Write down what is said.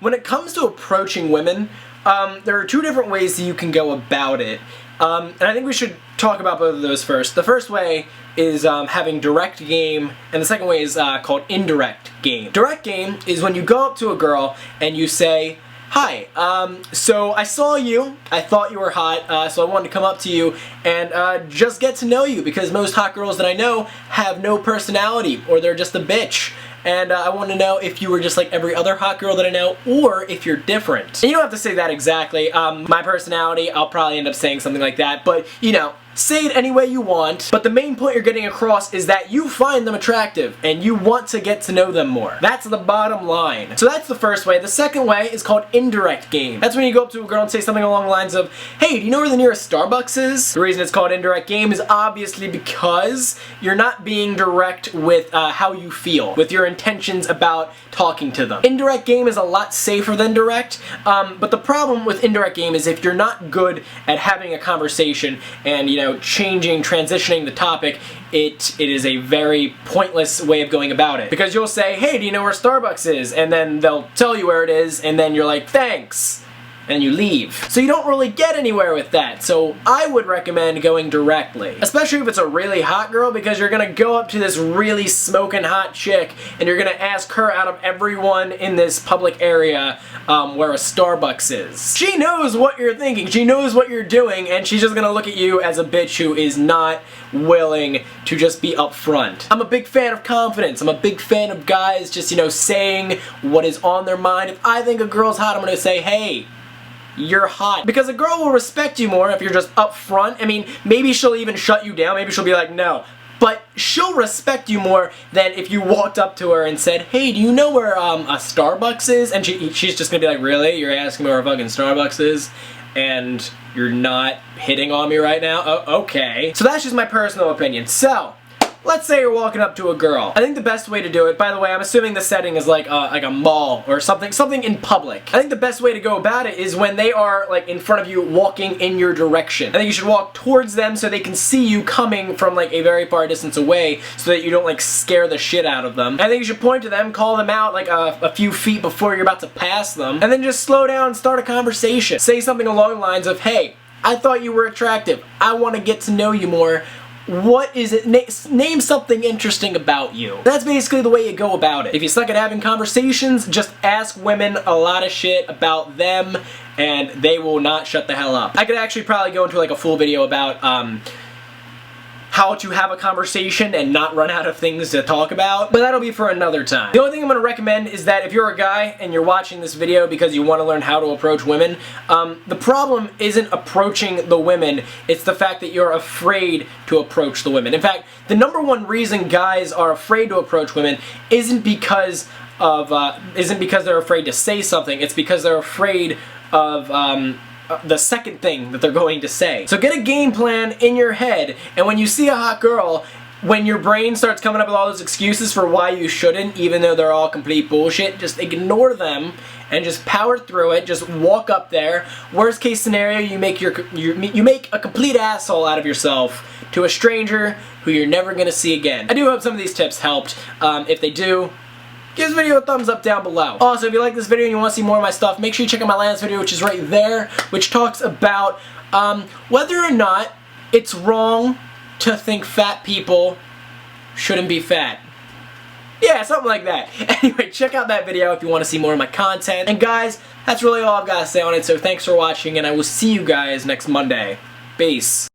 when it comes to approaching women, there are two different ways that you can go about it. And I think we should talk about both of those first. The first way is having direct game, and the second way is called indirect game. Direct game is when you go up to a girl and you say, "Hi, so I saw you, I thought you were hot, so I wanted to come up to you and just get to know you, because most hot girls that I know have no personality, or they're just a bitch. And I want to know if you were just like every other hot girl that I know, or if you're different." And you don't have to say that exactly. My personality, I'll probably end up saying something like that, but you know, say it any way you want, but the main point you're getting across is that you find them attractive and you want to get to know them more. That's the bottom line. So that's the first way. The second way is called indirect game. That's when you go up to a girl and say something along the lines of, "Hey, do you know where the nearest Starbucks is?" The reason it's called indirect game is obviously because you're not being direct with how you feel, with your intentions about talking to them. Indirect game is a lot safer than direct, but the problem with indirect game is if you're not good at having a conversation and, you know, transitioning the topic, it is a very pointless way of going about it. Because you'll say, "Hey, do you know where Starbucks is?" And then they'll tell you where it is, and then you're like, "Thanks," and you leave. So you don't really get anywhere with that. So I would recommend going directly. Especially if it's a really hot girl, because you're gonna go up to this really smoking hot chick and you're gonna ask her out of everyone in this public area where a Starbucks is. She knows what you're thinking, she knows what you're doing, and she's just gonna look at you as a bitch who is not willing to just be upfront. I'm a big fan of confidence. I'm a big fan of guys just, you know, saying what is on their mind. If I think a girl's hot, I'm gonna say, "Hey, you're hot." Because a girl will respect you more if you're just upfront. I mean, maybe she'll even shut you down. Maybe she'll be like, "No." But she'll respect you more than if you walked up to her and said, "Hey, do you know where a Starbucks is?" And she's just gonna be like, "Really? You're asking me where a fucking Starbucks is? And you're not hitting on me right now? Oh, okay." So that's just my personal opinion. So, let's say you're walking up to a girl. I think the best way to do it, by the way, I'm assuming the setting is like a mall or something in public. I think the best way to go about it is when they are like in front of you walking in your direction. I think you should walk towards them so they can see you coming from like a very far distance away, so that you don't like scare the shit out of them. I think you should point to them, call them out like a few feet before you're about to pass them, and then just slow down and start a conversation. Say something along the lines of, "Hey, I thought you were attractive. I want to get to know you more. What is it? Name something interesting about you." That's basically the way you go about it. If you suck at having conversations, just ask women a lot of shit about them and they will not shut the hell up. I could actually probably go into like a full video about how to have a conversation and not run out of things to talk about, but that'll be for another time. The only thing I'm going to recommend is that if you're a guy and you're watching this video because you want to learn how to approach women, the problem isn't approaching the women, it's the fact that you're afraid to approach the women. In fact, the number one reason guys are afraid to approach women isn't because they're afraid to say something, it's because they're afraid of the second thing that they're going to say. So get a game plan in your head, and when you see a hot girl, when your brain starts coming up with all those excuses for why you shouldn't, even though they're all complete bullshit, just ignore them and just power through it. Just walk up there. Worst case scenario, you make you make a complete asshole out of yourself to a stranger who you're never gonna see again. I do hope some of these tips helped. If they do, give this video a thumbs up down below. Also, if you like this video and you want to see more of my stuff, make sure you check out my last video, which is right there, which talks about whether or not it's wrong to think fat people shouldn't be fat. Yeah, something like that. Anyway, check out that video if you want to see more of my content. And guys, that's really all I've got to say on it, so thanks for watching, and I will see you guys next Monday. Peace.